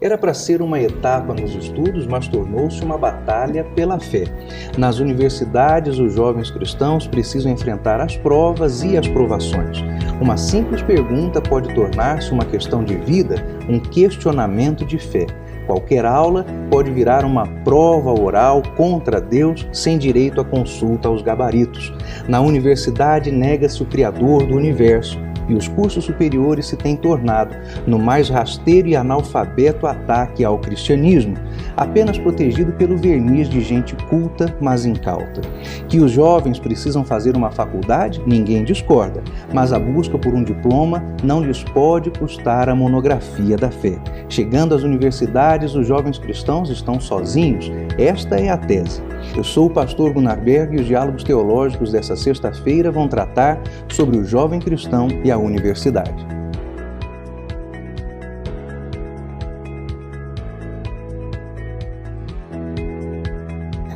Era para ser uma etapa nos estudos, mas tornou-se uma batalha pela fé. Nas universidades, os jovens cristãos precisam enfrentar as provas e as provações. Uma simples pergunta pode tornar-se uma questão de vida, um questionamento de fé. Qualquer aula pode virar uma prova oral contra Deus sem direito à consulta aos gabaritos. Na universidade, nega-se o Criador do universo. E os cursos superiores se têm tornado no mais rasteiro e analfabeto ataque ao cristianismo, apenas protegido pelo verniz de gente culta, mas incauta. Que os jovens precisam fazer uma faculdade, ninguém discorda, mas a busca por um diploma não lhes pode custar a monografia da fé. Chegando às universidades, os jovens cristãos estão sozinhos? Esta é a tese. Eu sou o pastor Gunnar Berg e os diálogos teológicos dessa sexta-feira vão tratar sobre o jovem cristão e a universidade.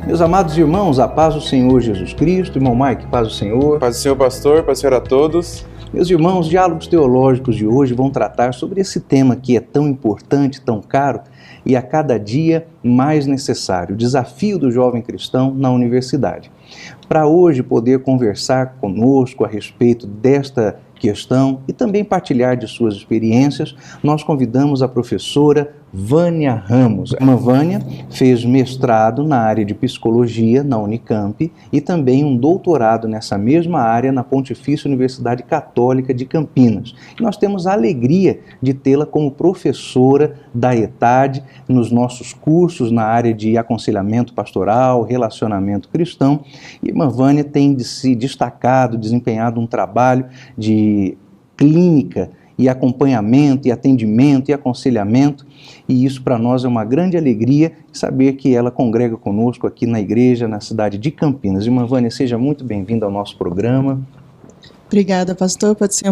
Meus amados irmãos, a paz do Senhor Jesus Cristo. Irmão Mike, paz do Senhor. Paz do Senhor, pastor. Paz do Senhor a todos. Meus irmãos, os diálogos teológicos de hoje vão tratar sobre esse tema que é tão importante, tão caro e a cada dia mais necessário, o desafio do jovem cristão na universidade. Para hoje poder conversar conosco a respeito desta questão e também partilhar de suas experiências, nós convidamos a professora Vânia Ramos. A Vânia fez mestrado na área de psicologia na Unicamp e também um doutorado nessa mesma área na Pontifícia Universidade Católica de Campinas. E nós temos a alegria de tê-la como professora da ETAD nos nossos cursos na área de aconselhamento pastoral, relacionamento cristão. E a Vânia tem se destacado, desempenhado um trabalho de clínica e acompanhamento, e atendimento, e aconselhamento, e isso para nós é uma grande alegria saber que ela congrega conosco aqui na igreja, na cidade de Campinas. Irmã Vânia, seja muito bem-vinda ao nosso programa. Obrigada, pastor, pode ser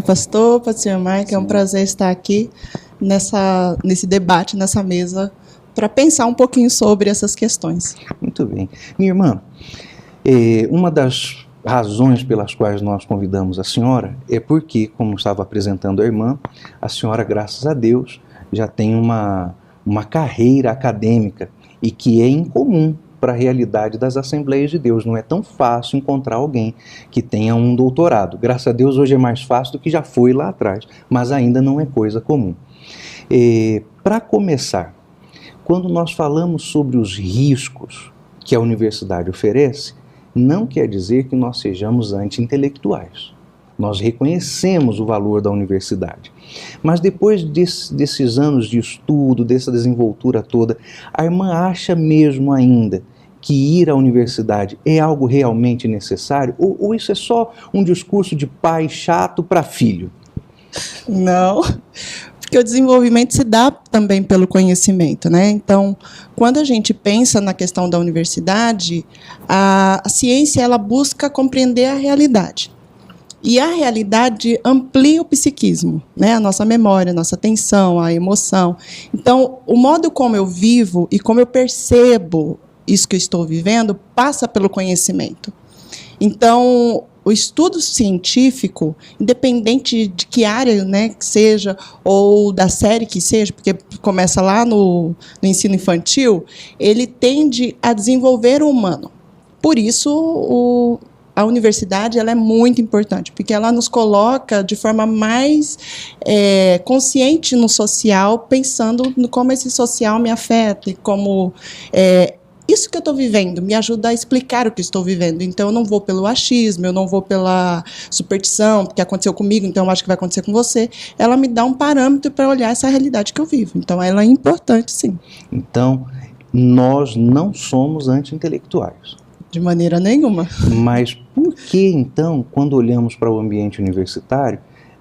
Mike, é um prazer estar aqui nesse debate, nessa mesa, para pensar um pouquinho sobre essas questões. Muito bem. Minha irmã, uma das razões pelas quais nós convidamos a senhora é porque, como estava apresentando a irmã, a senhora, graças a Deus, já tem uma carreira acadêmica e que é incomum para a realidade das Assembleias de Deus. Não é tão fácil encontrar alguém que tenha um doutorado. Graças a Deus hoje é mais fácil do que já foi lá atrás, mas ainda não é coisa comum. Para começar, quando nós falamos sobre os riscos que a universidade oferece, não quer dizer que nós sejamos anti-intelectuais. Nós reconhecemos o valor da universidade. Mas depois desses anos de estudo, dessa desenvoltura toda, a irmã acha mesmo ainda que ir à universidade é algo realmente necessário? Ou isso é só um discurso de pai chato para filho? Não, porque o desenvolvimento se dá também pelo conhecimento, né? Então, quando a gente pensa na questão da universidade, a ciência ela busca compreender a realidade. E a realidade amplia o psiquismo, né? A nossa memória, a nossa atenção, a emoção. Então, o modo como eu vivo e como eu percebo isso que eu estou vivendo passa pelo conhecimento. Então, o estudo científico, independente de que área, né, que seja, ou da série que seja, porque começa lá no ensino infantil, ele tende a desenvolver o humano. Por isso, a universidade ela é muito importante, porque ela nos coloca de forma mais consciente no social, pensando no como esse social me afeta, e como isso que eu estou vivendo me ajuda a explicar o que estou vivendo. Então, eu não vou pelo achismo, eu não vou pela superstição, porque aconteceu comigo, então eu acho que vai acontecer com você. Ela me dá um parâmetro para olhar essa realidade que eu vivo. Então, ela é importante, sim. Então, nós não somos anti-intelectuais. De maneira nenhuma. Mas por que, então, quando olhamos para o ambiente universitário,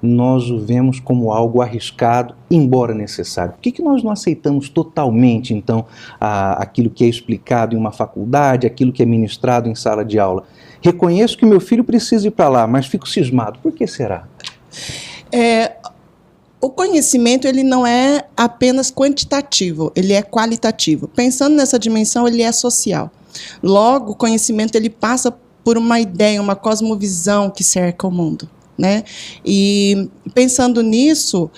nós o vemos como algo arriscado, embora necessário? Por que nós não aceitamos totalmente, então, aquilo que é explicado em uma faculdade, aquilo que é ministrado em sala de aula? Reconheço que meu filho precisa ir para lá, mas fico cismado. Por que será? O conhecimento ele não é apenas quantitativo, ele é qualitativo. Pensando nessa dimensão, ele é social. Logo, o conhecimento ele passa por uma ideia, uma cosmovisão que cerca o mundo, E pensando nisso,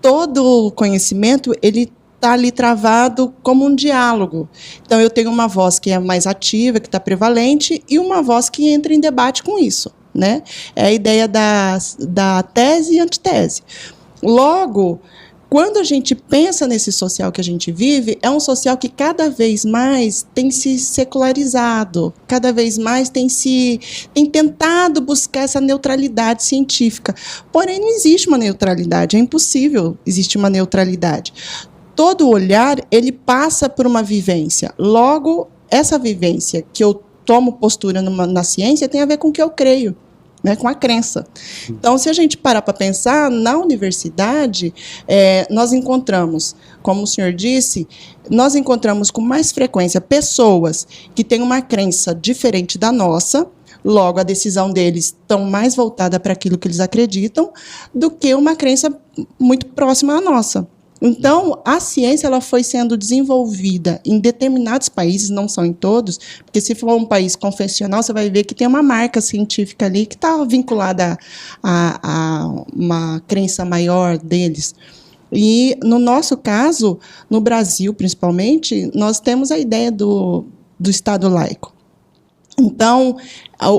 todo o conhecimento ele está ali travado como um diálogo. Então, eu tenho uma voz que é mais ativa, que está prevalente, e uma voz que entra em debate com isso, né? É a ideia da tese e antitese. Logo, quando a gente pensa nesse social que a gente vive, é um social que cada vez mais tem se secularizado, cada vez mais tem tentado buscar essa neutralidade científica. Porém, não existe uma neutralidade, é impossível existir uma neutralidade. Todo olhar, ele passa por uma vivência. Logo, essa vivência que eu tomo postura na ciência tem a ver com o que eu creio, né, com a crença. Então, se a gente parar para pensar, na universidade, nós encontramos, como o senhor disse, nós encontramos com mais frequência pessoas que têm uma crença diferente da nossa, logo a decisão deles está mais voltada para aquilo que eles acreditam, do que uma crença muito próxima à nossa. Então, a ciência ela foi sendo desenvolvida em determinados países, não são em todos, porque se for um país confessional, você vai ver que tem uma marca científica ali que está vinculada a uma crença maior deles. E, no nosso caso, no Brasil, principalmente, nós temos a ideia do Estado laico. Então,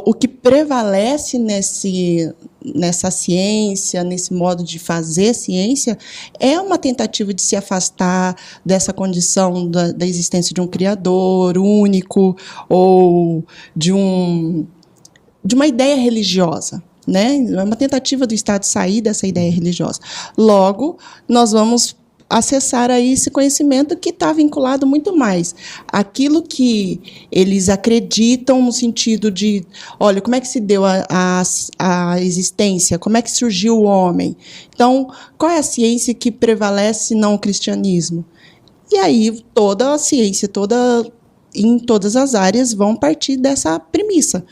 o que prevalece nessa ciência, nesse modo de fazer ciência, é uma tentativa de se afastar dessa condição da existência de um criador único ou de uma ideia religiosa, né? É uma tentativa do Estado sair dessa ideia religiosa. Logo, nós vamos acessar aí esse conhecimento que está vinculado muito mais àquilo que eles acreditam no sentido de, olha, como é que se deu a existência, como é que surgiu o homem. Então, qual é a ciência que prevalece não o cristianismo? E aí toda a ciência, em todas as áreas, vão partir dessa premissa.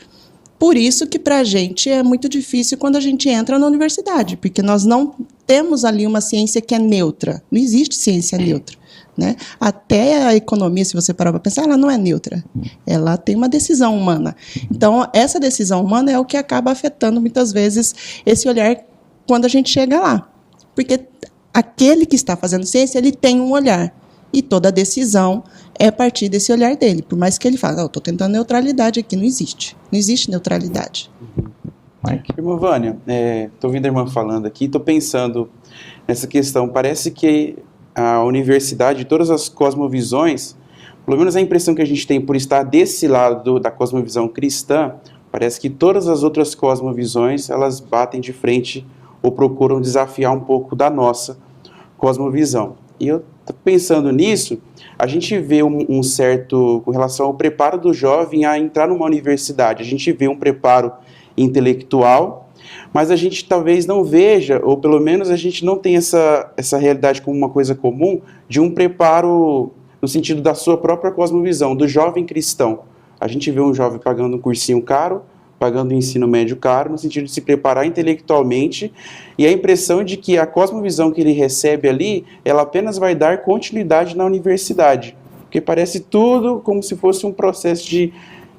Por isso que, para a gente, é muito difícil quando a gente entra na universidade, porque nós não temos ali uma ciência que é neutra. Não existe ciência neutra, né? Até a economia, se você parar para pensar, ela não é neutra. Ela tem uma decisão humana. Então, essa decisão humana é o que acaba afetando, muitas vezes, esse olhar quando a gente chega lá. Porque aquele que está fazendo ciência, ele tem um olhar. E toda decisão é a partir desse olhar dele. Por mais que ele fale, estou tentando neutralidade aqui, não existe. Não existe neutralidade. Irmã Vânia, estou ouvindo a irmã falando aqui, estou pensando nessa questão. Parece que a universidade, todas as cosmovisões, pelo menos a impressão que a gente tem por estar desse lado da cosmovisão cristã, parece que todas as outras cosmovisões, elas batem de frente ou procuram desafiar um pouco da nossa cosmovisão. E eu pensando nisso, a gente vê um certo, com relação ao preparo do jovem a entrar numa universidade, a gente vê um preparo intelectual, mas a gente talvez não veja, ou pelo menos a gente não tem essa realidade como uma coisa comum, de um preparo no sentido da sua própria cosmovisão, do jovem cristão. A gente vê um jovem pagando um cursinho caro, pagando um ensino médio caro, no sentido de se preparar intelectualmente, e a impressão de que a cosmovisão que ele recebe ali, ela apenas vai dar continuidade na universidade, porque parece tudo como se fosse um processo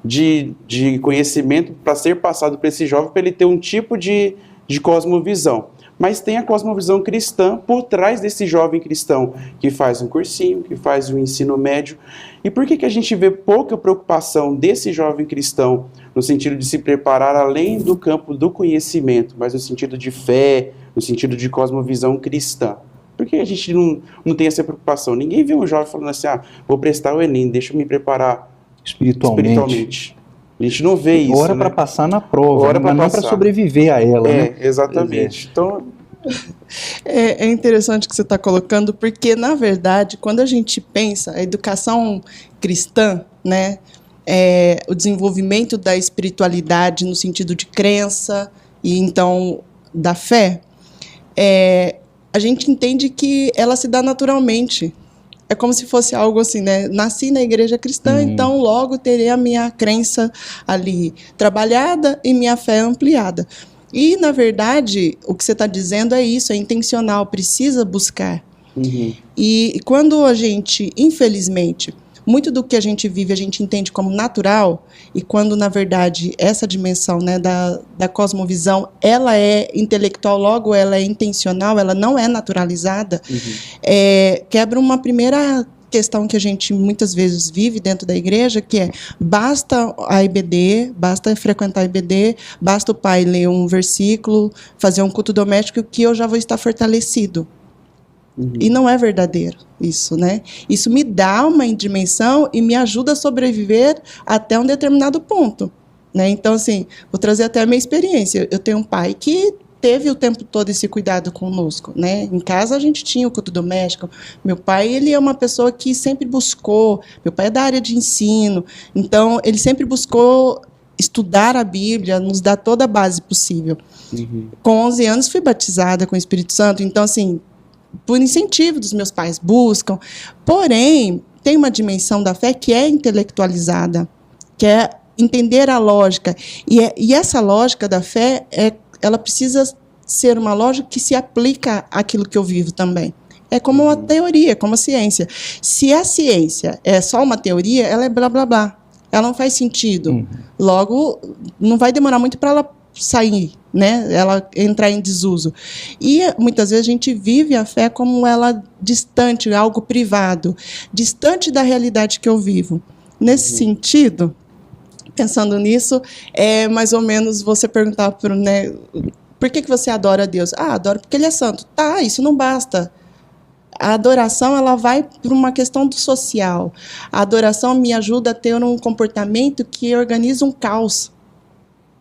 de conhecimento para ser passado para esse jovem, para ele ter um tipo de cosmovisão. Mas tem a cosmovisão cristã por trás desse jovem cristão, que faz um cursinho, que faz um ensino médio. E por que a gente vê pouca preocupação desse jovem cristão no sentido de se preparar além do campo do conhecimento, mas no sentido de fé, no sentido de cosmovisão cristã? Por que a gente não tem essa preocupação? Ninguém vê um jovem falando assim, vou prestar o Enem, deixa eu me preparar espiritualmente. A gente não vê isso. Ora, né? Para passar na prova, mas não para sobreviver a ela. Né? Exatamente. Então, é interessante o que você está colocando, porque, na verdade, quando a gente pensa a educação cristã, né, o desenvolvimento da espiritualidade no sentido de crença e, então, da fé, a gente entende que ela se dá naturalmente. É como se fosse algo assim, né? Nasci na igreja cristã, então logo terei a minha crença ali trabalhada e minha fé ampliada. E, na verdade, o que você está dizendo é isso, é intencional, precisa buscar. E quando a gente, infelizmente, muito do que a gente vive, a gente entende como natural, e quando, na verdade, essa dimensão, né, da cosmovisão, ela é intelectual, logo ela é intencional, ela não é naturalizada, quebra uma primeira questão que a gente muitas vezes vive dentro da igreja, que é, basta a IBD, basta frequentar a IBD, basta o pai ler um versículo, fazer um culto doméstico, que eu já vou estar fortalecido. E não é verdadeiro isso, né? Isso me dá uma dimensão e me ajuda a sobreviver até um determinado ponto, né? Então, assim, vou trazer até a minha experiência. Eu tenho um pai que teve o tempo todo esse cuidado conosco, né? Em casa a gente tinha o culto doméstico. Meu pai, ele é uma pessoa que sempre buscou, meu pai é da área de ensino, então ele sempre buscou estudar a Bíblia, nos dar toda a base possível. Com 11 anos fui batizada com o Espírito Santo, então, assim, por incentivo dos meus pais, buscam. Porém, tem uma dimensão da fé que é intelectualizada, que é entender a lógica. E essa lógica da fé, ela precisa ser uma lógica que se aplica àquilo que eu vivo também. É como uma teoria, como a ciência. Se a ciência é só uma teoria, ela é blá, blá, blá. Ela não faz sentido. Logo, não vai demorar muito para ela sair, né? Ela entrar em desuso. E muitas vezes a gente vive a fé como ela distante, algo privado, distante da realidade que eu vivo. Nesse sentido, pensando nisso, é mais ou menos você perguntar para, né, por que você adora a Deus? Adoro porque Ele é santo. Tá, isso não basta. A adoração, ela vai para uma questão do social. A adoração me ajuda a ter um comportamento que organiza um caos.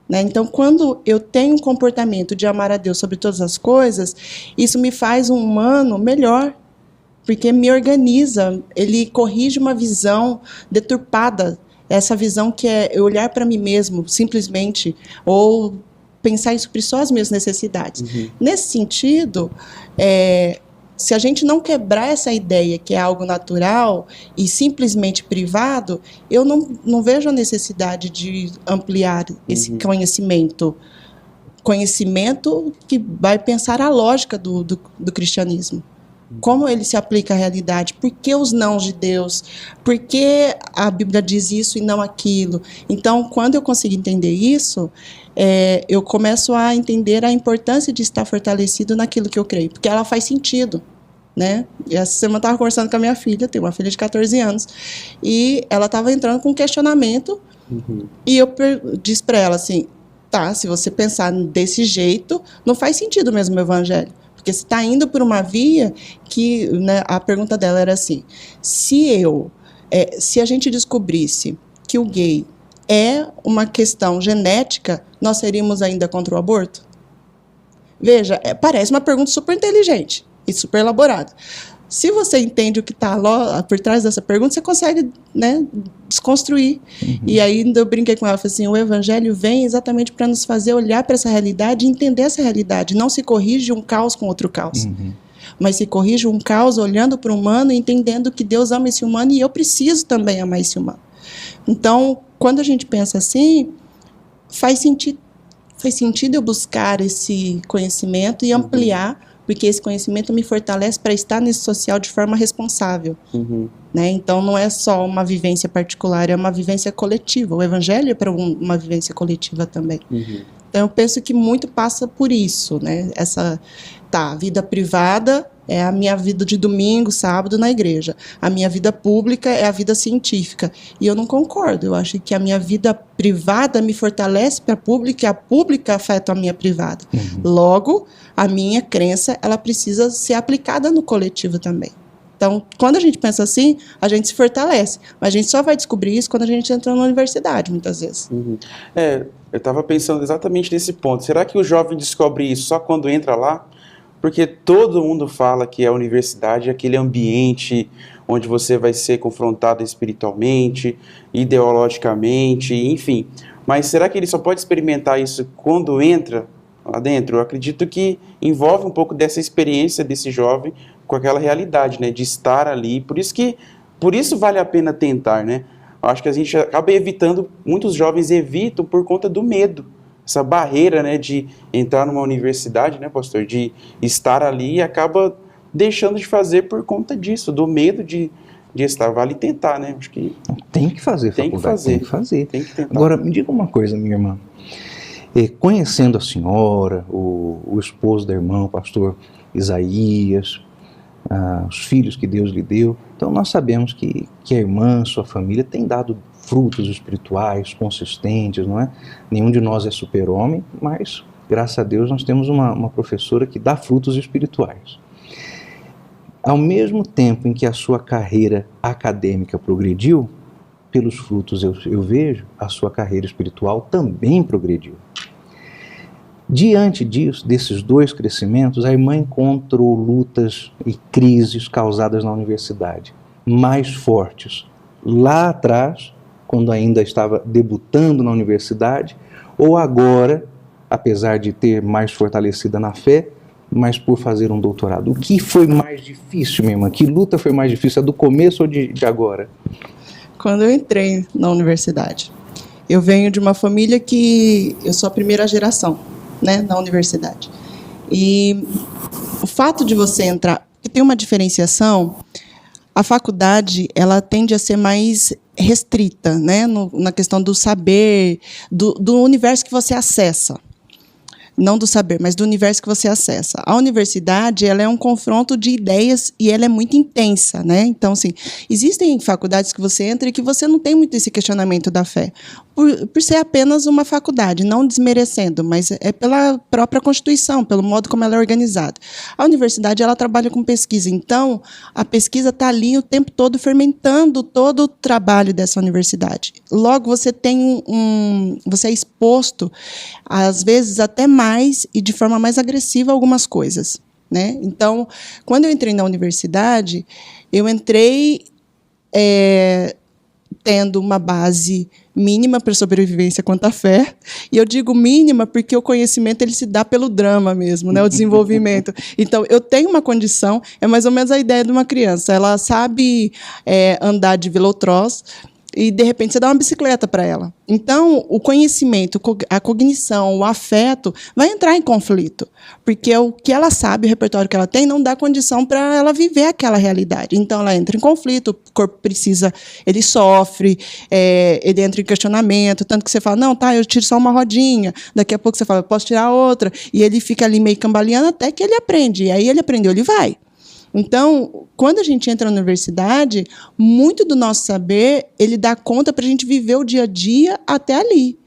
Né? Então, quando eu tenho um comportamento de amar a Deus sobre todas as coisas, isso me faz um humano melhor, porque me organiza, ele corrige uma visão deturpada, essa visão que é eu olhar para mim mesmo, simplesmente, ou pensar em suprir só as minhas necessidades. Nesse sentido, se a gente não quebrar essa ideia que é algo natural e simplesmente privado, eu não vejo a necessidade de ampliar esse conhecimento. Conhecimento que vai pensar a lógica do cristianismo. Como ele se aplica à realidade? Por que os nãos de Deus? Por que a Bíblia diz isso e não aquilo? Então, quando eu consigo entender isso, eu começo a entender a importância de estar fortalecido naquilo que eu creio, porque ela faz sentido, né? E essa semana eu estava conversando com a minha filha, tenho uma filha de 14 anos, e ela estava entrando com um questionamento, e eu disse para ela assim, tá, se você pensar desse jeito, não faz sentido mesmo o evangelho. Porque você está indo por uma via que, né, a pergunta dela era assim, se a gente descobrisse que o gay é uma questão genética, nós seríamos ainda contra o aborto? Veja, parece uma pergunta super inteligente e super elaborada. Se você entende o que está por trás dessa pergunta, você consegue, né, desconstruir. E aí eu brinquei com ela, falei assim, o evangelho vem exatamente para nos fazer olhar para essa realidade e entender essa realidade. Não se corrige um caos com outro caos, mas se corrige um caos olhando para o humano e entendendo que Deus ama esse humano e eu preciso também amar esse humano. Então, quando a gente pensa assim, faz sentido eu buscar esse conhecimento e ampliar, porque esse conhecimento me fortalece para estar nesse social de forma responsável. Né? Então, não é só uma vivência particular, é uma vivência coletiva. O evangelho é para uma vivência coletiva também. Então, eu penso que muito passa por isso. Né? A vida privada é a minha vida de domingo, sábado na igreja. A minha vida pública é a vida científica. E eu não concordo. Eu acho que a minha vida privada me fortalece para a pública e a pública afeta a minha privada. Logo, a minha crença ela precisa ser aplicada no coletivo também. Então, quando a gente pensa assim, a gente se fortalece. Mas a gente só vai descobrir isso quando a gente entra na universidade, muitas vezes. Eu estava pensando exatamente nesse ponto. Será que o jovem descobre isso só quando entra lá? Porque todo mundo fala que a universidade é aquele ambiente onde você vai ser confrontado espiritualmente, ideologicamente, enfim. Mas será que ele só pode experimentar isso quando entra lá dentro? Eu acredito que envolve um pouco dessa experiência desse jovem com aquela realidade, né, de estar ali. Por isso vale a pena tentar, né? Eu acho que a gente acaba evitando, muitos jovens evitam por conta do medo. Essa barreira, né, de entrar numa universidade, né, pastor, de estar ali e acaba deixando de fazer por conta disso, do medo de de estar, vale tentar, né? Acho que tem que fazer tem faculdade, que fazer. tem que fazer. Tem que tentar. Agora, me diga uma coisa, minha irmã. Conhecendo a senhora, o esposo da irmã, o pastor Isaías, os filhos que Deus lhe deu, então nós sabemos que a irmã, sua família, tem dado frutos espirituais consistentes, não é? Nenhum de nós é super-homem, mas, graças a Deus, nós temos uma professora que dá frutos espirituais. Ao mesmo tempo em que a sua carreira acadêmica progrediu, pelos frutos eu vejo, a sua carreira espiritual também progrediu. Diante disso, desses dois crescimentos, a irmã encontrou lutas e crises causadas na universidade, mais fortes lá atrás, quando ainda estava debutando na universidade, ou agora, apesar de ter mais fortalecida na fé, mas por fazer um doutorado. O que foi mais difícil, minha irmã? Que luta foi mais difícil? A do começo ou de agora? Quando eu entrei na universidade, eu venho de uma família que eu sou a primeira geração, né, na universidade. E o fato de você entrar, porque tem uma diferenciação, a faculdade ela tende a ser mais restrita, né, na questão do saber, do universo que você acessa. Não do saber, mas do universo que você acessa. A universidade, ela é um confronto de ideias e ela é muito intensa, né? Então, assim, existem faculdades que você entra e que você não tem muito esse questionamento da fé, por ser apenas uma faculdade, não desmerecendo, mas é pela própria Constituição, pelo modo como ela é organizada. A universidade, ela trabalha com pesquisa, então a pesquisa está ali o tempo todo fermentando todo o trabalho dessa universidade. Logo, você tem você é exposto, às vezes, até mais e de forma mais agressiva a algumas coisas, né? Então, quando eu entrei na universidade, eu entrei tendo uma base mínima para sobrevivência quanto à fé, e eu digo mínima porque o conhecimento ele se dá pelo drama mesmo, né, o desenvolvimento. Então, eu tenho uma condição, é mais ou menos a ideia de uma criança, ela sabe andar de velotrós, e, de repente, você dá uma bicicleta para ela. Então, o conhecimento, a cognição, o afeto vai entrar em conflito, porque o que ela sabe, o repertório que ela tem, não dá condição para ela viver aquela realidade. Então, ela entra em conflito, o corpo precisa, ele sofre, ele entra em questionamento, tanto que você fala, não, tá, eu tiro só uma rodinha, daqui a pouco você fala, eu posso tirar outra, e ele fica ali meio cambaleando até que ele aprende, e aí ele aprendeu, ele vai. Então, quando a gente entra na universidade, muito do nosso saber, ele dá conta para a gente viver o dia a dia até ali.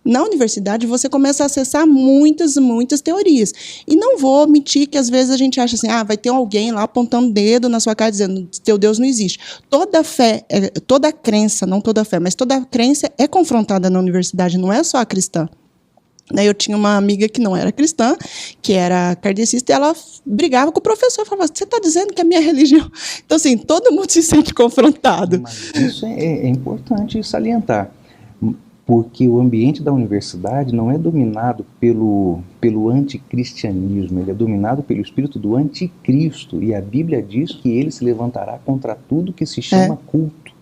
Na universidade, você começa a acessar muitas teorias. E não vou mentir que, às vezes, a gente acha assim, vai ter alguém lá apontando o dedo na sua cara, dizendo, teu Deus não existe. Toda fé, toda crença, não toda fé, mas toda crença é confrontada na universidade, não é só a cristã. Eu tinha uma amiga que não era cristã, que era kardecista, e ela brigava com o professor, falava, você está dizendo que é a minha religião? Então, assim, todo mundo se sente confrontado. Mas isso é importante salientar, porque o ambiente da universidade não é dominado pelo anticristianismo, ele é dominado pelo espírito do anticristo, e a Bíblia diz que ele se levantará contra tudo que se chama culto.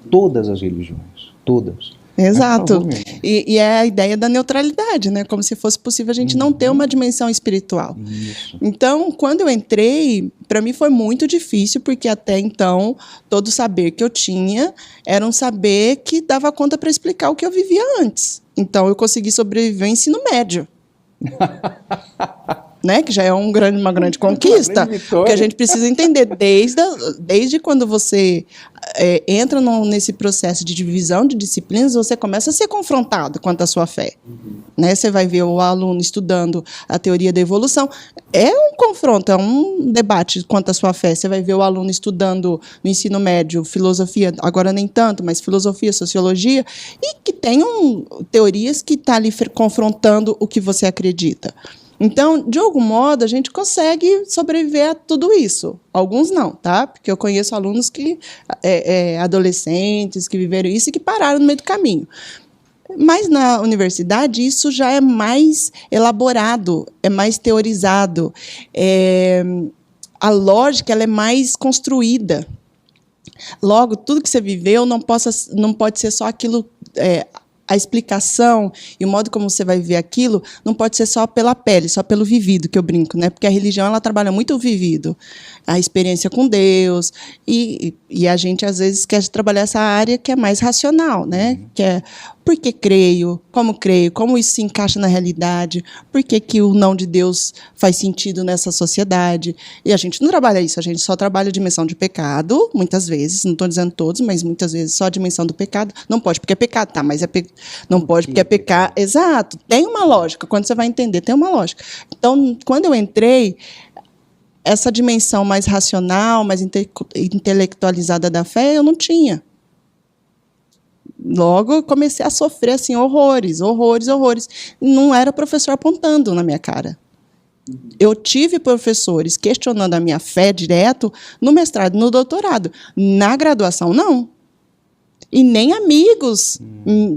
Todas as religiões, todas. Exato. E é a ideia da neutralidade, né? Como se fosse possível a gente não ter uma dimensão espiritual. Isso. Então, quando eu entrei, para mim foi muito difícil, porque até então, todo o saber que eu tinha era um saber que dava conta para explicar o que eu vivia antes. Então, eu consegui sobreviver ao ensino médio. Né, que já é uma grande conquista, porque a gente precisa entender, desde quando você entra nesse processo de divisão de disciplinas, você começa a ser confrontado quanto à sua fé. Né? Você vai ver o aluno estudando a teoria da evolução, é um confronto, é um debate quanto à sua fé. Você vai ver o aluno estudando no ensino médio filosofia, agora nem tanto, mas filosofia, sociologia, e que tem teorias que estão ali confrontando o que você acredita. Então, de algum modo, a gente consegue sobreviver a tudo isso. Alguns não, tá? Porque eu conheço alunos adolescentes que viveram isso e que pararam no meio do caminho. Mas na universidade isso já é mais elaborado, é mais teorizado. A lógica ela é mais construída. Logo, tudo que você viveu não pode ser só aquilo a explicação e o modo como você vai viver aquilo não pode ser só pela pele, só pelo vivido, que eu brinco, né? Porque a religião, ela trabalha muito o vivido, a experiência com Deus, e a gente, às vezes, quer trabalhar essa área que é mais racional, né? Que é por que creio, como isso se encaixa na realidade, por que o não de Deus faz sentido nessa sociedade. E a gente não trabalha isso, a gente só trabalha a dimensão de pecado, muitas vezes, não estou dizendo todos, mas muitas vezes só a dimensão do pecado. Não pode porque é pecado, tá, mas não pode porque é pecado. Exato, tem uma lógica, quando você vai entender, tem uma lógica. Então, quando eu entrei, essa dimensão mais racional, mais intelectualizada da fé, eu não tinha. Logo, eu comecei a sofrer assim, horrores. Não era professor apontando na minha cara. Eu tive professores questionando a minha fé direto no mestrado e no doutorado. Na graduação, não. E nem amigos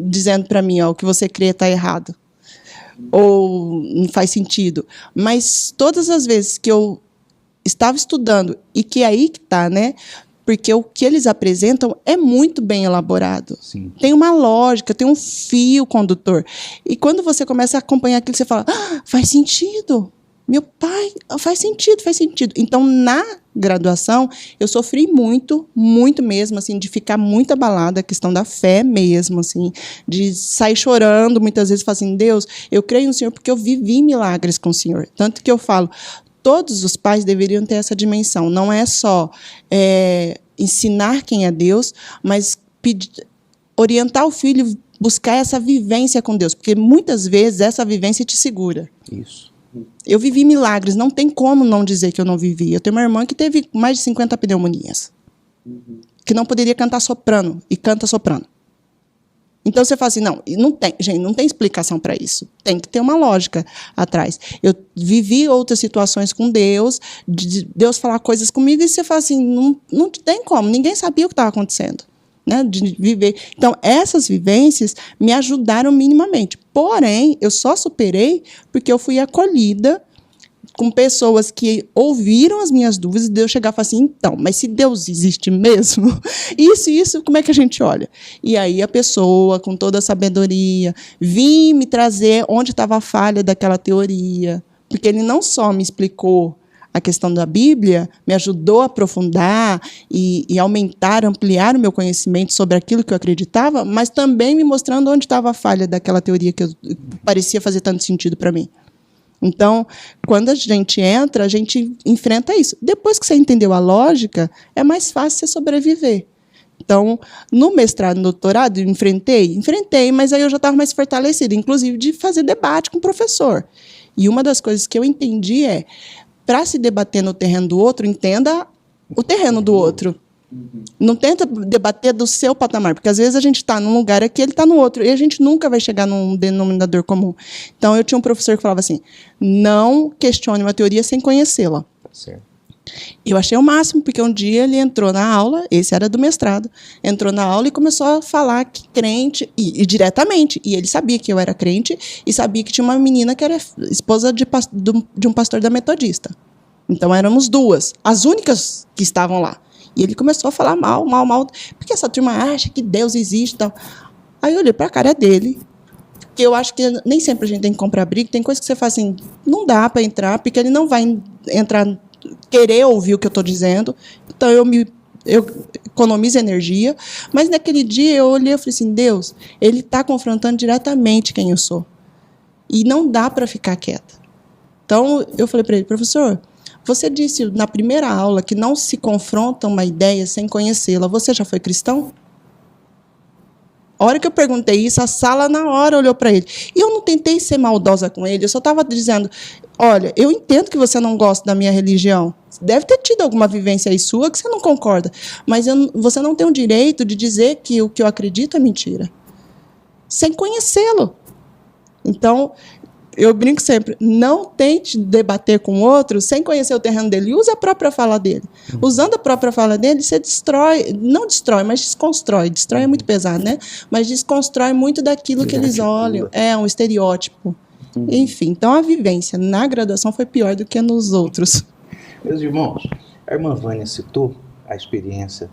dizendo para mim, o que você crê está errado. Ou não faz sentido. Mas todas as vezes que eu estava estudando, e que é aí que está, né? Porque o que eles apresentam é muito bem elaborado. Sim. Tem uma lógica, tem um fio condutor. E quando você começa a acompanhar aquilo, você fala, faz sentido. Meu pai, faz sentido. Então, na graduação, eu sofri muito mesmo, assim, de ficar muito abalada, a questão da fé mesmo, assim, de sair chorando, muitas vezes, falar assim, Deus, eu creio no Senhor porque eu vivi milagres com o Senhor. Tanto que eu falo, todos os pais deveriam ter essa dimensão. Não é só ensinar quem é Deus, mas orientar o filho, buscar essa vivência com Deus, porque muitas vezes essa vivência te segura. Isso. Eu vivi milagres, não tem como não dizer que eu não vivi. Eu tenho uma irmã que teve mais de 50 pneumonias, que não poderia cantar soprano, e canta soprano. Então, você fala assim, não tem explicação para isso. Tem que ter uma lógica atrás. Eu vivi outras situações com Deus, de Deus falar coisas comigo, e você fala assim, não tem como, ninguém sabia o que estava acontecendo. Né, de viver. Então, essas vivências me ajudaram minimamente. Porém, eu só superei porque eu fui acolhida com pessoas que ouviram as minhas dúvidas, e Deus chegar e falar assim, então, mas se Deus existe mesmo, isso, como é que a gente olha? E aí a pessoa, com toda a sabedoria, vinha me trazer onde estava a falha daquela teoria, porque ele não só me explicou a questão da Bíblia, me ajudou a aprofundar e aumentar, ampliar o meu conhecimento sobre aquilo que eu acreditava, mas também me mostrando onde estava a falha daquela teoria que parecia fazer tanto sentido para mim. Então, quando a gente entra, a gente enfrenta isso. Depois que você entendeu a lógica, é mais fácil você sobreviver. Então, no mestrado, no doutorado, eu enfrentei, mas aí eu já estava mais fortalecida, inclusive de fazer debate com o professor. E uma das coisas que eu entendi para se debater no terreno do outro, entenda o terreno do outro. Não tenta debater do seu patamar, porque às vezes a gente está num lugar aqui, ele está no outro, e a gente nunca vai chegar num denominador comum. Então, eu tinha um professor que falava assim, não questione uma teoria sem conhecê-la. Certo. Eu achei o máximo, porque um dia ele entrou na aula, esse era do mestrado, entrou na aula e começou a falar que crente, e diretamente, e ele sabia que eu era crente, e sabia que tinha uma menina que era esposa de um pastor da Metodista. Então, éramos duas, as únicas que estavam lá. E ele começou a falar mal, porque essa turma acha que Deus existe e tal. Aí eu olhei para a cara dele, porque eu acho que nem sempre a gente tem que comprar briga, tem coisa que você faz assim, não dá para entrar, porque ele não vai entrar, querer ouvir o que eu estou dizendo, então eu economizo energia, mas naquele dia eu olhei e falei assim, Deus, ele está confrontando diretamente quem eu sou, e não dá para ficar quieta. Então eu falei para ele, professor, você disse na primeira aula que não se confronta uma ideia sem conhecê-la. Você já foi cristão? A hora que eu perguntei isso, a sala na hora olhou para ele. E eu não tentei ser maldosa com ele, eu só estava dizendo, olha, eu entendo que você não gosta da minha religião. Deve ter tido alguma vivência aí sua que você não concorda. Mas você não tem o direito de dizer que o que eu acredito é mentira. Sem conhecê-lo. Então, eu brinco sempre, não tente debater com o outro sem conhecer o terreno dele. Use a própria fala dele. Usando a própria fala dele, você não destrói, mas desconstrói. Destrói é muito pesado, né? Mas desconstrói muito daquilo que eles olham. É um estereótipo. Enfim, então a vivência na graduação foi pior do que nos outros. Meus irmãos, a irmã Vânia citou a experiência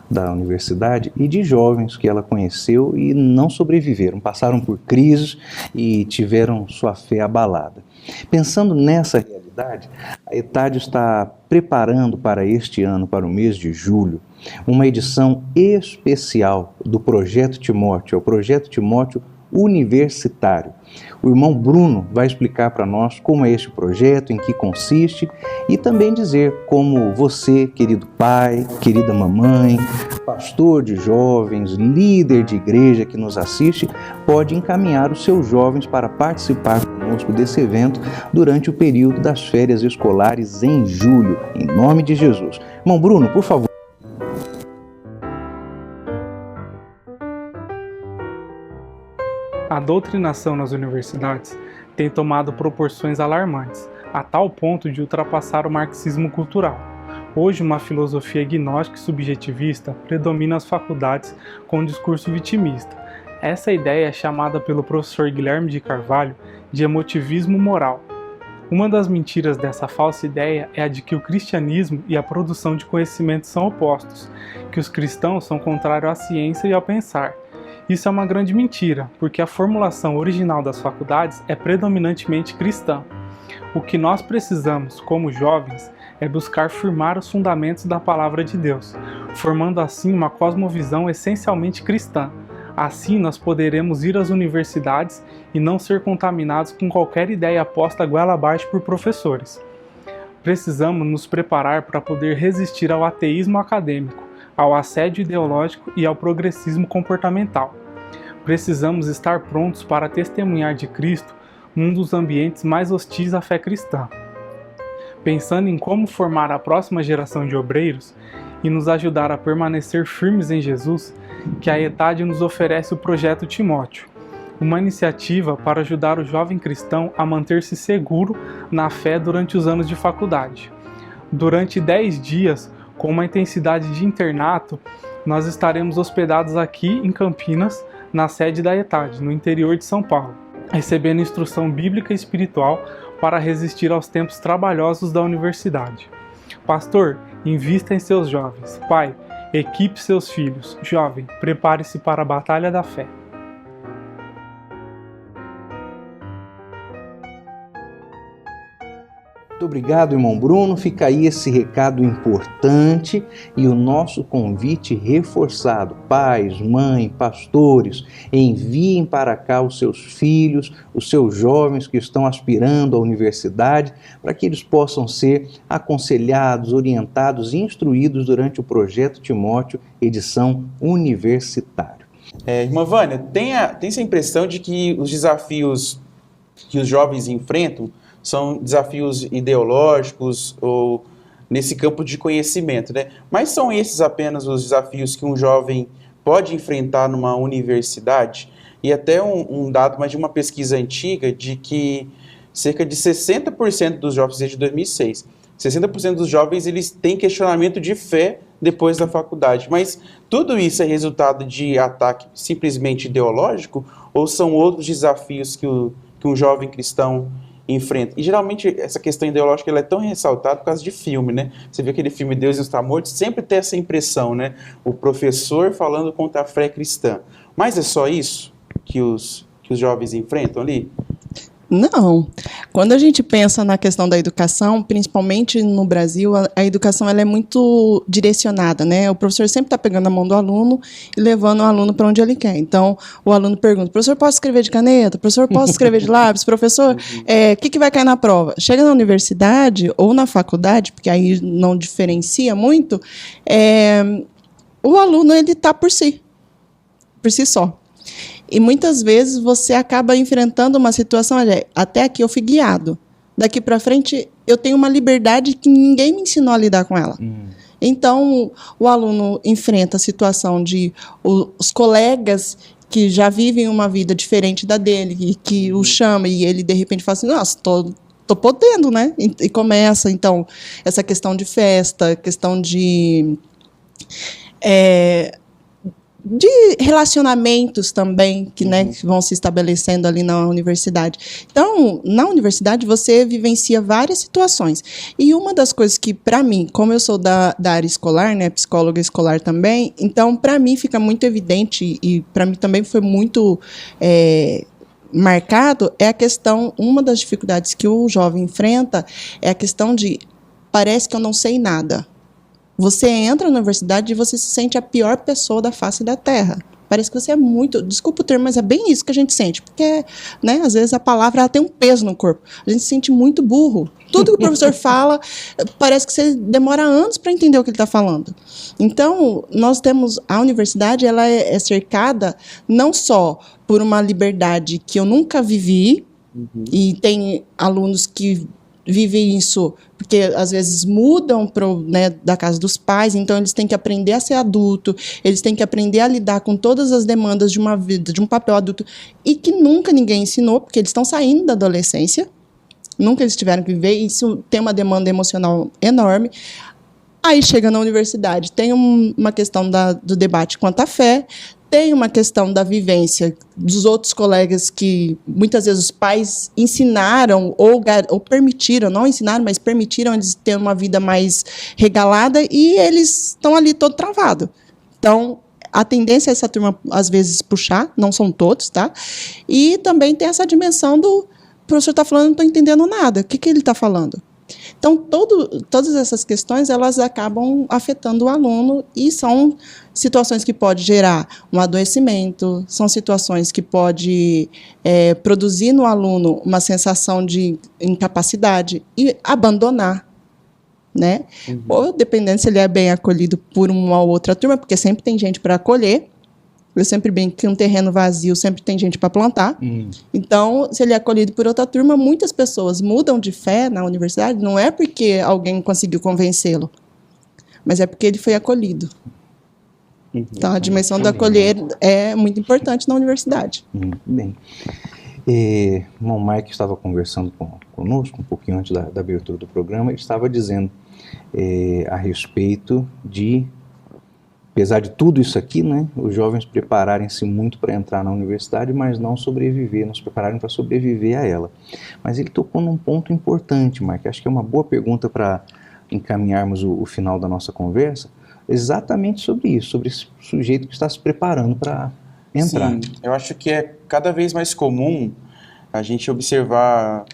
da universidade e de jovens que ela conheceu e não sobreviveram, passaram por crises e tiveram sua fé abalada. Pensando nessa realidade, a ETAD está preparando para este ano, para o mês de julho, uma edição especial do Projeto Timóteo, o Projeto Timóteo Universitário. O irmão Bruno vai explicar para nós como é este projeto, em que consiste e também dizer como você, querido pai, querida mamãe, pastor de jovens, líder de igreja que nos assiste, pode encaminhar os seus jovens para participar conosco desse evento durante o período das férias escolares em julho, em nome de Jesus. Irmão Bruno, por favor. A doutrinação nas universidades tem tomado proporções alarmantes, a tal ponto de ultrapassar o marxismo cultural. Hoje, uma filosofia gnóstica e subjetivista predomina as faculdades com um discurso vitimista. Essa ideia é chamada pelo professor Guilherme de Carvalho de emotivismo moral. Uma das mentiras dessa falsa ideia é a de que o cristianismo e a produção de conhecimento são opostos, que os cristãos são contrários à ciência e ao pensar. Isso é uma grande mentira, porque a formulação original das faculdades é predominantemente cristã. O que nós precisamos, como jovens, é buscar firmar os fundamentos da Palavra de Deus, formando assim uma cosmovisão essencialmente cristã. Assim nós poderemos ir às universidades e não ser contaminados com qualquer ideia posta goela abaixo por professores. Precisamos nos preparar para poder resistir ao ateísmo acadêmico, ao assédio ideológico e ao progressismo comportamental. Precisamos estar prontos para testemunhar de Cristo num dos ambientes mais hostis à fé cristã. Pensando em como formar a próxima geração de obreiros e nos ajudar a permanecer firmes em Jesus, que a ETAD nos oferece o Projeto Timóteo, uma iniciativa para ajudar o jovem cristão a manter-se seguro na fé durante os anos de faculdade. Durante 10 dias, com uma intensidade de internato, nós estaremos hospedados aqui em Campinas, na sede da ETAD, no interior de São Paulo, recebendo instrução bíblica e espiritual para resistir aos tempos trabalhosos da universidade. Pastor, invista em seus jovens. Pai, equipe seus filhos. Jovem, prepare-se para a batalha da fé. Muito obrigado, irmão Bruno. Fica aí esse recado importante e o nosso convite reforçado. Pais, mães, pastores, enviem para cá os seus filhos, os seus jovens que estão aspirando à universidade, para que eles possam ser aconselhados, orientados e instruídos durante o Projeto Timóteo, edição universitária. Irmã Vânia, tem essa impressão de que os desafios que os jovens enfrentam são desafios ideológicos ou nesse campo de conhecimento, né? Mas são esses apenas os desafios que um jovem pode enfrentar numa universidade? E até um dado, mas de uma pesquisa antiga, de que cerca de 60% dos jovens, desde 2006, 60% dos jovens eles têm questionamento de fé depois da faculdade. Mas tudo isso é resultado de ataque simplesmente ideológico ou são outros desafios que um jovem cristão enfrenta? E geralmente essa questão ideológica ela é tão ressaltada por causa de filme, né? Você vê aquele filme Deus Está Morto, sempre tem essa impressão, né? O professor falando contra a fé cristã. Mas é só isso que os jovens enfrentam ali? Não. Quando a gente pensa na questão da educação, principalmente no Brasil, a educação ela é muito direcionada, né? O professor sempre está pegando a mão do aluno e levando o aluno para onde ele quer. Então, o aluno pergunta, professor, posso escrever de caneta? Professor, posso escrever de lápis? Professor, o que vai cair na prova? Chega na universidade ou na faculdade, porque aí não diferencia muito, o aluno ele está por si só. E muitas vezes você acaba enfrentando uma situação, olha, até aqui eu fui guiado. Daqui para frente eu tenho uma liberdade que ninguém me ensinou a lidar com ela. Então, o aluno enfrenta a situação de os colegas que já vivem uma vida diferente da dele e que o chama e ele de repente fala assim, nossa, tô podendo, né? E começa, então, essa questão de festa, questão de de relacionamentos também que, né, que vão se estabelecendo ali na universidade. Então, na universidade, você vivencia várias situações. E uma das coisas que, para mim, como eu sou da área escolar, né, psicóloga escolar também, então, para mim, fica muito evidente, e para mim também foi muito marcado, é a questão, uma das dificuldades que o jovem enfrenta é a questão de, parece que eu não sei nada. Você entra na universidade e você se sente a pior pessoa da face da Terra. Parece que você é muito... Desculpa o termo, mas é bem isso que a gente sente. Porque, né, às vezes, a palavra ela tem um peso no corpo. A gente se sente muito burro. Tudo que o professor fala, parece que você demora anos para entender o que ele está falando. Então, nós temos... A universidade ela é cercada não só por uma liberdade que eu nunca vivi, e tem alunos que vivem isso porque às vezes mudam né, da casa dos pais, então eles têm que aprender a ser adulto, eles têm que aprender a lidar com todas as demandas de uma vida, de um papel adulto, e que nunca ninguém ensinou, porque eles estão saindo da adolescência, nunca eles tiveram que viver, isso tem uma demanda emocional enorme. Aí chega na universidade, tem uma questão do debate quanto à fé, tem uma questão da vivência dos outros colegas que muitas vezes os pais ensinaram ou permitiram, não ensinaram, mas permitiram eles terem uma vida mais regalada e eles estão ali todo travado. Então, a tendência é essa turma, às vezes, puxar, não são todos, tá? E também tem essa dimensão do professor está falando, não estou entendendo nada, o que ele está falando? Então, todas essas questões, elas acabam afetando o aluno e são situações que podem gerar um adoecimento, são situações que podem produzir no aluno uma sensação de incapacidade e abandonar, né? Ou, dependendo se ele é bem acolhido por uma ou outra turma, porque sempre tem gente para acolher. Eu sempre brinco que um terreno vazio sempre tem gente para plantar. Então, se ele é acolhido por outra turma, muitas pessoas mudam de fé na universidade, não é porque alguém conseguiu convencê-lo, mas é porque ele foi acolhido. Então, a dimensão do acolher é muito importante na universidade. Muito bem. O Mike estava conversando conosco um pouquinho antes da abertura do programa, ele estava dizendo a respeito de... Apesar de tudo isso aqui, né, os jovens prepararem-se muito para entrar na universidade, mas não sobreviver, não se prepararem para sobreviver a ela. Mas ele tocou num ponto importante, Mark, acho que é uma boa pergunta para encaminharmos o final da nossa conversa, exatamente sobre isso, sobre esse sujeito que está se preparando para entrar. Sim, eu acho que é cada vez mais comum a gente observar,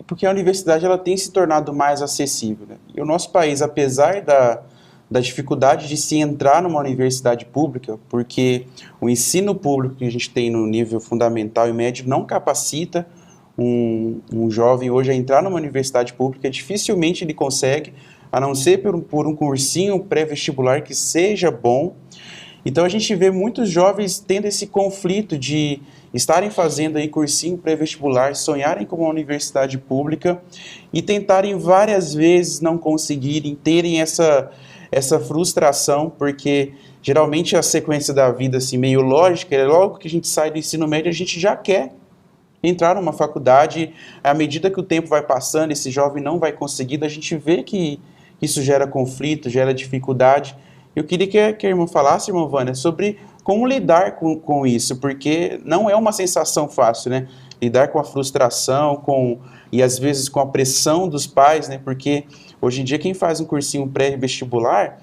porque a universidade ela tem se tornado mais acessível, né? E o nosso país, apesar da dificuldade de se entrar numa universidade pública, porque o ensino público que a gente tem no nível fundamental e médio não capacita um jovem hoje a entrar numa universidade pública, dificilmente ele consegue, a não ser por um cursinho pré-vestibular que seja bom. Então a gente vê muitos jovens tendo esse conflito de estarem fazendo aí cursinho pré-vestibular, sonharem com uma universidade pública e tentarem várias vezes não conseguirem, terem essa frustração, porque geralmente a sequência da vida assim, meio lógica, é logo que a gente sai do ensino médio, a gente já quer entrar numa faculdade, à medida que o tempo vai passando, esse jovem não vai conseguindo, a gente vê que isso gera conflito, gera dificuldade. Eu queria que a irmã falasse, irmã Vânia, sobre como lidar com isso, porque não é uma sensação fácil, né? Lidar com a frustração, e às vezes com a pressão dos pais, né? Porque hoje em dia quem faz um cursinho pré-vestibular,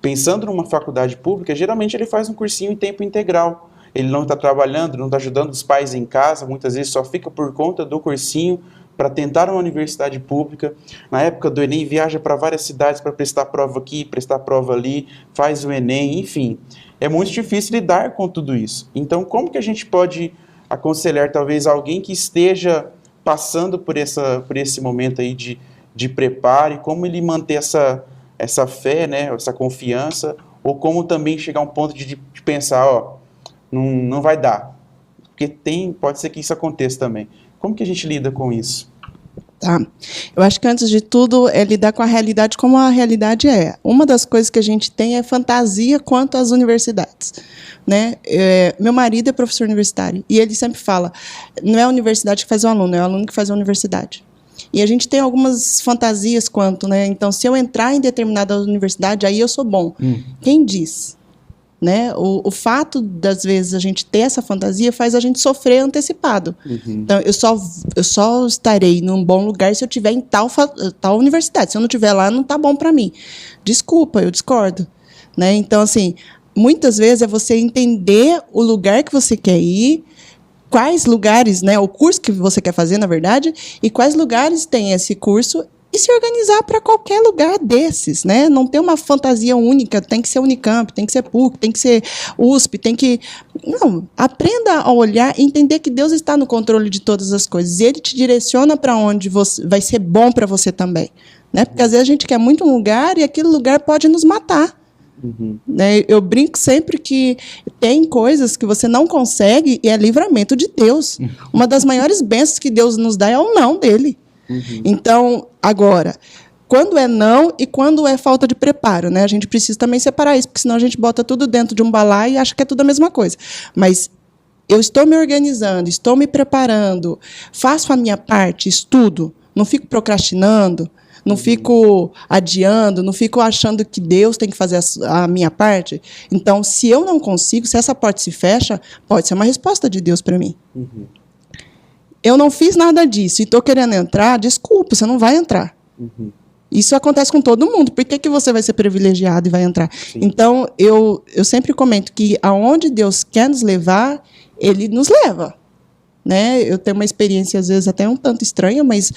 pensando numa faculdade pública, geralmente ele faz um cursinho em tempo integral. Ele não está trabalhando, não está ajudando os pais em casa, muitas vezes só fica por conta do cursinho para tentar uma universidade pública. Na época do Enem, viaja para várias cidades para prestar prova aqui, prestar prova ali, faz o Enem, enfim. É muito difícil lidar com tudo isso. Então, como que a gente pode aconselhar talvez alguém que esteja passando por esse momento aí de preparo, e como ele manter essa fé, né, essa confiança, ou como também chegar a um ponto de pensar, não vai dar, porque pode ser que isso aconteça também. Como que a gente lida com isso? Tá. Eu acho que, antes de tudo, é lidar com a realidade como a realidade é. Uma das coisas que a gente tem é fantasia quanto às universidades, né? Meu marido é professor universitário, e ele sempre fala, não é a universidade que faz o aluno, é o aluno que faz a universidade. E a gente tem algumas fantasias quanto, né? Então, se eu entrar em determinada universidade, aí eu sou bom. Quem diz? né? O fato das vezes a gente ter essa fantasia faz a gente sofrer antecipado. Então, eu só estarei num bom lugar se eu estiver em tal universidade. Se eu não estiver lá, não está bom para mim. Desculpa, eu discordo, né? Então, assim, muitas vezes é você entender o lugar que você quer ir, quais lugares, né, o curso que você quer fazer, na verdade, e quais lugares tem esse curso, e se organizar para qualquer lugar desses, né? Não ter uma fantasia única, tem que ser Unicamp, tem que ser PUC, tem que ser USP, tem que... Não, aprenda a olhar e entender que Deus está no controle de todas as coisas, e Ele te direciona para onde vai ser bom para você também, né? Porque às vezes a gente quer muito um lugar e aquele lugar pode nos matar. Né? Eu brinco sempre que tem coisas que você não consegue e é livramento de Deus. Uma das maiores bênçãos que Deus nos dá é o não dele. Então, agora, quando é não e quando é falta de preparo, né? A gente precisa também separar isso, porque senão a gente bota tudo dentro de um balaio e acha que é tudo a mesma coisa. Mas eu estou me organizando, estou me preparando, faço a minha parte, estudo, não fico procrastinando, não fico adiando, não fico achando que Deus tem que fazer a minha parte. Então, se eu não consigo, se essa porta se fecha, pode ser uma resposta de Deus para mim. Eu não fiz nada disso e estou querendo entrar, desculpa, você não vai entrar. Isso acontece com todo mundo. Por que você vai ser privilegiado e vai entrar? Sim. Então, eu sempre comento que aonde Deus quer nos levar, Ele nos leva. Né? Eu tenho uma experiência, às vezes, até um tanto estranha, mas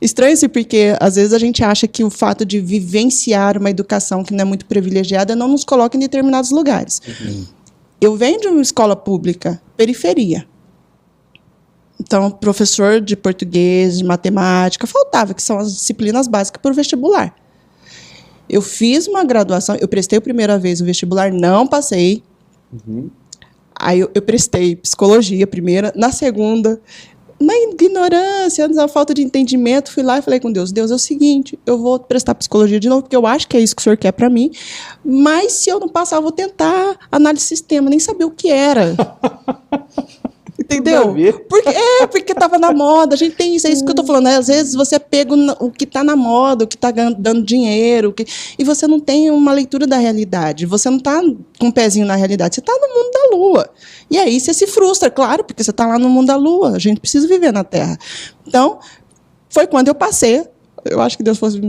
estranha-se porque, às vezes, a gente acha que o fato de vivenciar uma educação que não é muito privilegiada não nos coloca em determinados lugares. Eu venho de uma escola pública, periferia. Então, professor de português, de matemática, faltava, que são as disciplinas básicas para o vestibular. Eu fiz uma graduação, eu prestei a primeira vez o vestibular, não passei. Aí eu prestei psicologia primeira, na segunda, na ignorância, na falta de entendimento, fui lá e falei com Deus, Deus, é o seguinte, eu vou prestar psicologia de novo, porque eu acho que é isso que o senhor quer para mim, mas se eu não passar, eu vou tentar análise de sistema, nem saber o que era. Entendeu? Porque estava na moda, a gente tem isso, é isso que eu estou falando. Né? Às vezes você pega o que está na moda, o que está dando dinheiro, e você não tem uma leitura da realidade, você não está com um pezinho na realidade, você está no mundo da lua. E aí você se frustra, claro, porque você está lá no mundo da lua, a gente precisa viver na Terra. Então, foi quando eu passei, eu acho que Deus fosse...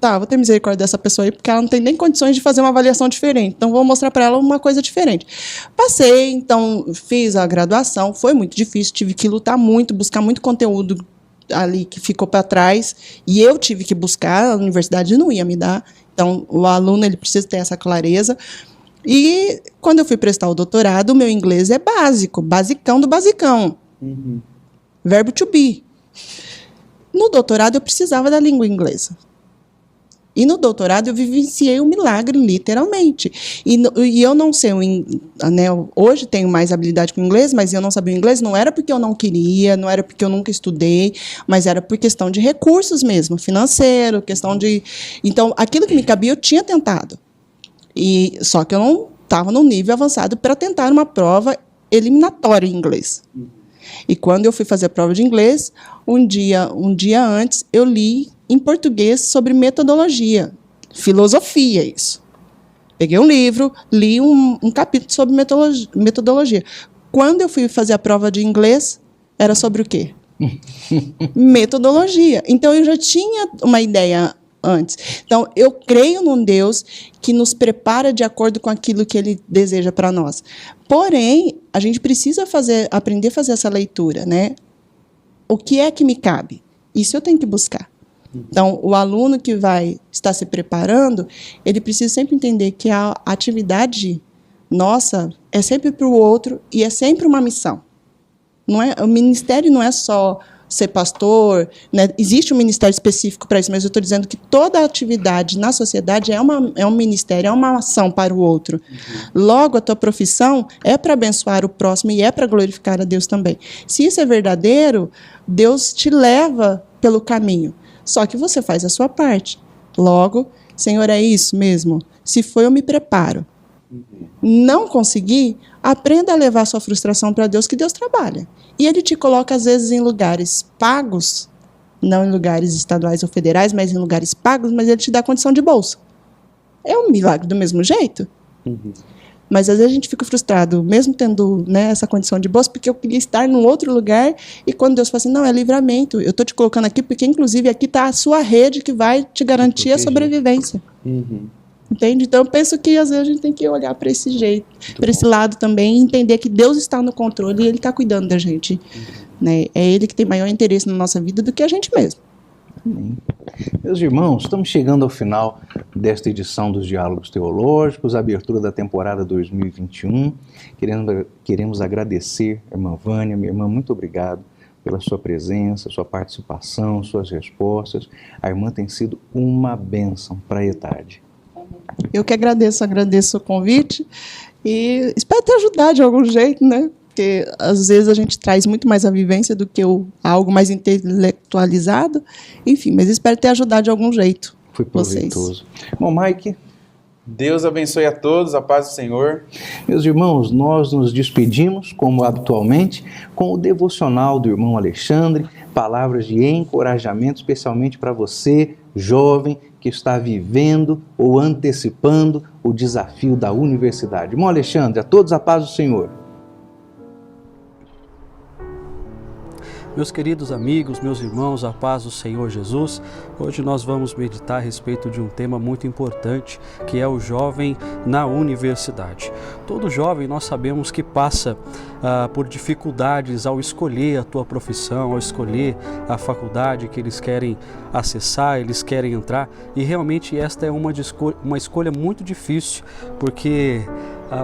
Tá, vou ter misericórdia dessa pessoa aí, porque ela não tem nem condições de fazer uma avaliação diferente. Então, vou mostrar para ela uma coisa diferente. Passei, então, fiz a graduação. Foi muito difícil, tive que lutar muito, buscar muito conteúdo ali que ficou para trás. E eu tive que buscar, a universidade não ia me dar. Então, o aluno ele precisa ter essa clareza. E, quando eu fui prestar o doutorado, o meu inglês é básico, basicão do basicão. Verbo to be. No doutorado, eu precisava da língua inglesa. E no doutorado eu vivenciei um milagre, literalmente. E eu não sei, né, hoje tenho mais habilidade com o inglês, mas eu não sabia o inglês, não era porque eu não queria, não era porque eu nunca estudei, mas era por questão de recursos mesmo, financeiro, questão de... Então, aquilo que me cabia eu tinha tentado. Só que eu não estava num nível avançado para tentar uma prova eliminatória em inglês. E quando eu fui fazer a prova de inglês, um dia antes, eu li em português sobre metodologia, filosofia, isso. Peguei um livro, li um capítulo sobre metodologia. Quando eu fui fazer a prova de inglês, era sobre o quê? Metodologia. Então, eu já tinha uma ideia antes. Então, eu creio num Deus que nos prepara de acordo com aquilo que Ele deseja para nós. Porém, a gente precisa aprender a fazer essa leitura, né? O que é que me cabe? Isso eu tenho que buscar. Então, o aluno que vai estar se preparando, ele precisa sempre entender que a atividade nossa é sempre para o outro e é sempre uma missão. O ministério não é só ser pastor, né? Existe um ministério específico para isso, mas eu estou dizendo que toda atividade na sociedade é um ministério, é uma ação para o outro. Logo, a tua profissão é para abençoar o próximo e é para glorificar a Deus também. Se isso é verdadeiro, Deus te leva pelo caminho. Só que você faz a sua parte. Logo, Senhor, é isso mesmo? Se for, eu me preparo. Não conseguir, aprenda a levar a sua frustração para Deus, que Deus trabalha. E Ele te coloca, às vezes, em lugares pagos, não em lugares estaduais ou federais, mas em lugares pagos, mas Ele te dá condição de bolsa. É um milagre do mesmo jeito. Mas às vezes a gente fica frustrado, mesmo tendo, né, essa condição de bolsa, porque eu queria estar num outro lugar, e quando Deus fala assim, não, é livramento, eu estou te colocando aqui porque, inclusive, aqui está a sua rede que vai te garantir a sobrevivência. Entende? Então, eu penso que, às vezes, a gente tem que olhar para esse jeito, para esse lado também, e entender que Deus está no controle e Ele está cuidando da gente. Né? É Ele que tem maior interesse na nossa vida do que a gente mesmo. Amém. Meus irmãos, estamos chegando ao final desta edição dos Diálogos Teológicos, a abertura da temporada 2021. Queremos agradecer a irmã Vânia. Minha irmã, muito obrigado pela sua presença, sua participação, suas respostas. A irmã tem sido uma bênção para a ETAD. Eu que agradeço o convite e espero te ajudar de algum jeito, né? Porque às vezes a gente traz muito mais a vivência do que algo mais intelectualizado. Enfim, mas espero ter ajudado de algum jeito. Foi proveitoso. Bom, Mike. Deus abençoe a todos, a paz do Senhor. Meus irmãos, nós nos despedimos, como habitualmente, com o devocional do irmão Alexandre, palavras de encorajamento, especialmente para você, jovem, que está vivendo ou antecipando o desafio da universidade. Irmão Alexandre, a todos a paz do Senhor. Meus queridos amigos, meus irmãos, a paz do Senhor Jesus, hoje nós vamos meditar a respeito de um tema muito importante, que é o jovem na universidade. Todo jovem nós sabemos que passa por dificuldades ao escolher a tua profissão, ao escolher a faculdade que eles querem acessar, eles querem entrar, e realmente esta é uma escolha muito difícil, porque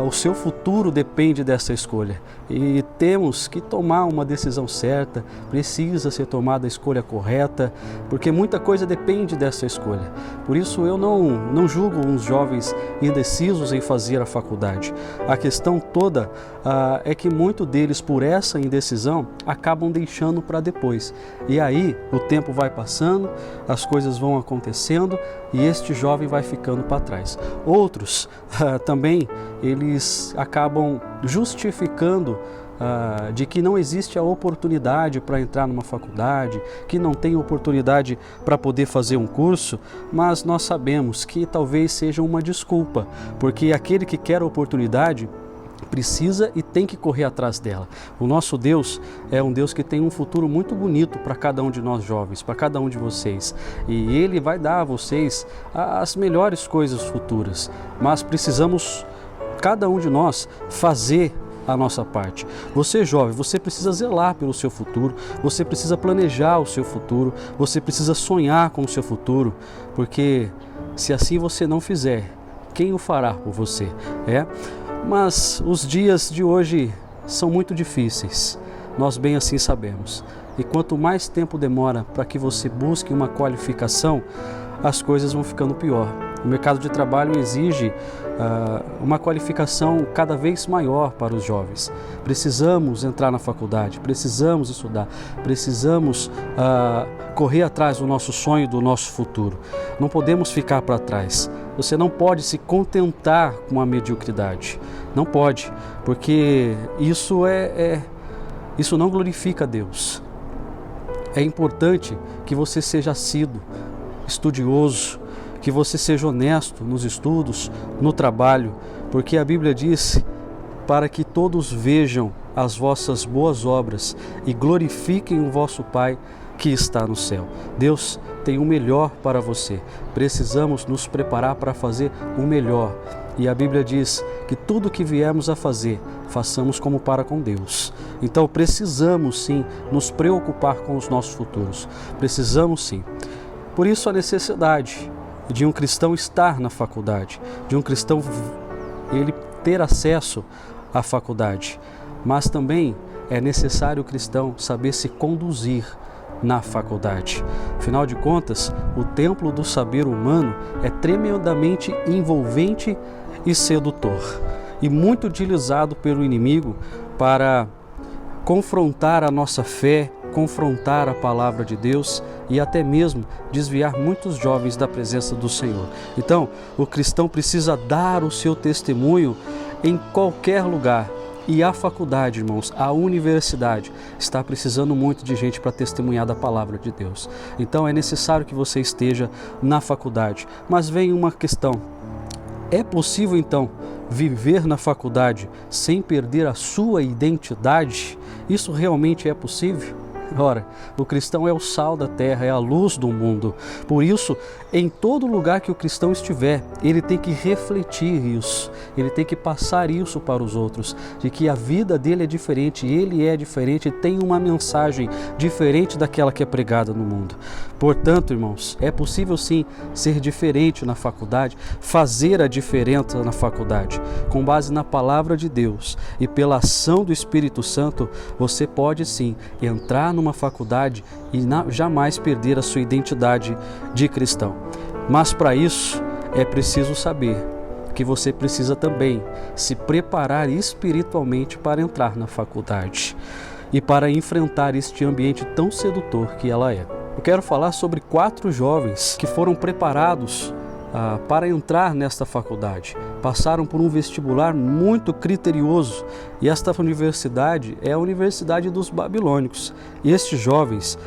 o seu futuro depende dessa escolha e temos que tomar uma decisão certa, precisa ser tomada a escolha correta, porque muita coisa depende dessa escolha. Por isso eu não julgo uns jovens indecisos em fazer a faculdade. A questão toda é que muitos deles, por essa indecisão, acabam deixando para depois. E aí o tempo vai passando, as coisas vão acontecendo e este jovem vai ficando para trás. Outros também, eles acabam justificando de que não existe a oportunidade para entrar numa faculdade, que não tem oportunidade para poder fazer um curso, mas nós sabemos que talvez seja uma desculpa, porque aquele que quer a oportunidade precisa e tem que correr atrás dela. O nosso Deus é um Deus que tem um futuro muito bonito para cada um de nós jovens, para cada um de vocês. E Ele vai dar a vocês as melhores coisas futuras. Mas precisamos, cada um de nós, fazer a nossa parte. Você jovem, você precisa zelar pelo seu futuro, você precisa planejar o seu futuro, você precisa sonhar com o seu futuro, porque se assim você não fizer, quem o fará por você? Mas os dias de hoje são muito difíceis, nós bem assim sabemos. E quanto mais tempo demora para que você busque uma qualificação, as coisas vão ficando pior. O mercado de trabalho exige uma qualificação cada vez maior para os jovens. Precisamos entrar na faculdade, precisamos estudar, precisamos correr atrás do nosso sonho, do nosso futuro. Não podemos ficar para trás. Você não pode se contentar com a mediocridade. Não pode, porque isso isso não glorifica a Deus. É importante que você seja assíduo, estudioso, que você seja honesto nos estudos, no trabalho, porque a Bíblia diz para que todos vejam as vossas boas obras e glorifiquem o vosso Pai que está no céu. Deus tem o melhor para você. Precisamos nos preparar para fazer o melhor. E a Bíblia diz que tudo que viemos a fazer, façamos como para com Deus. Então precisamos sim nos preocupar com os nossos futuros. Precisamos sim. Por isso a necessidade de um cristão estar na faculdade, de um cristão ele ter acesso à faculdade, mas também é necessário o cristão saber se conduzir na faculdade. Afinal de contas, o templo do saber humano é tremendamente envolvente e sedutor, e muito utilizado pelo inimigo para confrontar a nossa fé, confrontar a palavra de Deus e até mesmo desviar muitos jovens da presença do Senhor. Então, o cristão precisa dar o seu testemunho em qualquer lugar. E a faculdade, irmãos, a universidade está precisando muito de gente para testemunhar da palavra de Deus. Então é necessário que você esteja na faculdade. Mas vem uma questão: é possível então viver na faculdade sem perder a sua identidade? Isso realmente é possível? Ora, o cristão é o sal da terra, é a luz do mundo. Por isso, em todo lugar que o cristão estiver, ele tem que refletir isso, ele tem que passar isso para os outros, de que a vida dele é diferente, ele é diferente, tem uma mensagem diferente daquela que é pregada no mundo. Portanto, irmãos, é possível sim ser diferente na faculdade, fazer a diferença na faculdade. Com base na palavra de Deus e pela ação do Espírito Santo, você pode sim entrar numa faculdade e jamais perder a sua identidade de cristão. Mas para isso é preciso saber que você precisa também se preparar espiritualmente para entrar na faculdade e para enfrentar este ambiente tão sedutor que ela é. Eu quero falar sobre 4 jovens que foram preparados para entrar nesta faculdade. Passaram por um vestibular muito criterioso e esta universidade é a Universidade dos Babilônicos. E estes jovens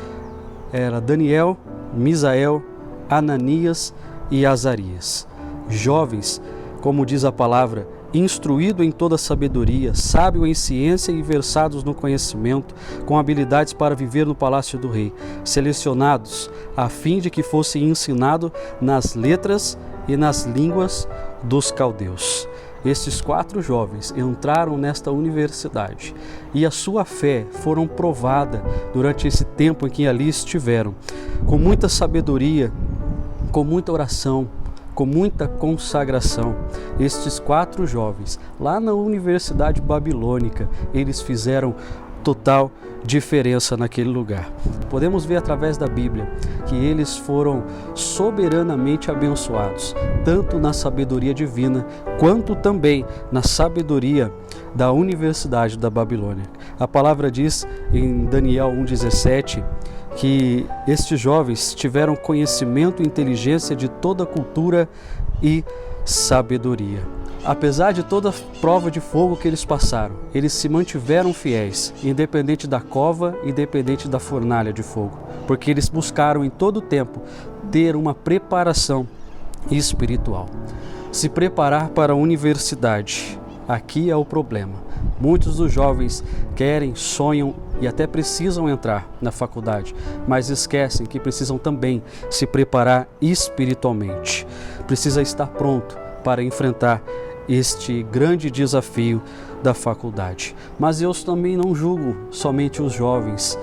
eram Daniel, Misael, Ananias e Azarias. Jovens, como diz a palavra, instruído em toda sabedoria, sábio em ciência e versados no conhecimento, com habilidades para viver no palácio do rei, selecionados a fim de que fosse ensinado nas letras e nas línguas dos caldeus. Estes 4 jovens entraram nesta universidade e a sua fé foram provada durante esse tempo em que ali estiveram, com muita sabedoria, com muita oração, com muita consagração. Estes 4 jovens, lá na Universidade Babilônica, eles fizeram total diferença naquele lugar. Podemos ver através da Bíblia que eles foram soberanamente abençoados, tanto na sabedoria divina, quanto também na sabedoria da Universidade da Babilônia. A palavra diz em Daniel 1,17 que estes jovens tiveram conhecimento e inteligência de toda cultura e sabedoria. Apesar de toda a prova de fogo que eles passaram, eles se mantiveram fiéis, independente da cova, independente da fornalha de fogo, porque eles buscaram em todo o tempo ter uma preparação espiritual. Se preparar para a universidade, aqui é o problema. Muitos dos jovens querem, sonham e até precisam entrar na faculdade, mas esquecem que precisam também se preparar espiritualmente. Precisa estar pronto para enfrentar este grande desafio da faculdade. Mas eu também não julgo somente os jovens,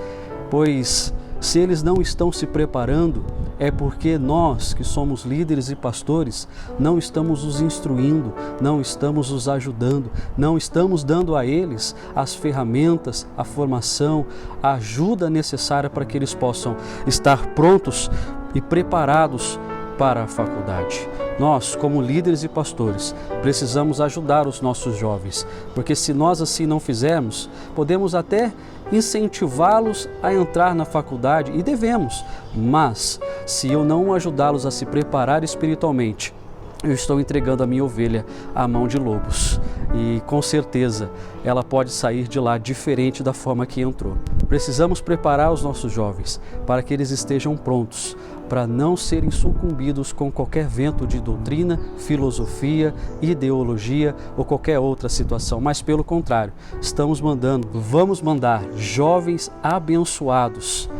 pois se eles não estão se preparando, é porque nós, que somos líderes e pastores, não estamos os instruindo, não estamos os ajudando, não estamos dando a eles as ferramentas, a formação, a ajuda necessária para que eles possam estar prontos e preparados para a faculdade. Nós, como líderes e pastores, precisamos ajudar os nossos jovens, porque se nós assim não fizermos, podemos até incentivá-los a entrar na faculdade, e devemos, mas se eu não ajudá-los a se preparar espiritualmente, eu estou entregando a minha ovelha à mão de lobos, e com certeza ela pode sair de lá diferente da forma que entrou. Precisamos preparar os nossos jovens para que eles estejam prontos, para não serem sucumbidos com qualquer vento de doutrina, filosofia, ideologia ou qualquer outra situação, mas pelo contrário, vamos mandar jovens abençoados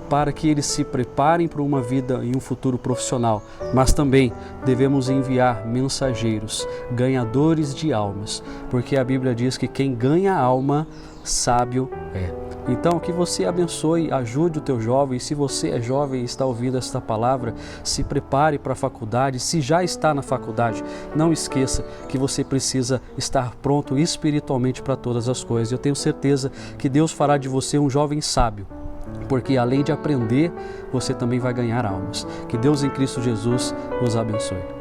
para que eles se preparem para uma vida e um futuro profissional, mas também devemos enviar mensageiros, ganhadores de almas, porque a Bíblia diz que quem ganha alma, sábio é. Então, que você abençoe, ajude o teu jovem. Se você é jovem e está ouvindo esta palavra, se prepare para a faculdade. Se já está na faculdade, não esqueça que você precisa estar pronto espiritualmente para todas as coisas. Eu tenho certeza que Deus fará de você um jovem sábio, porque além de aprender, você também vai ganhar almas. Que Deus em Cristo Jesus os abençoe.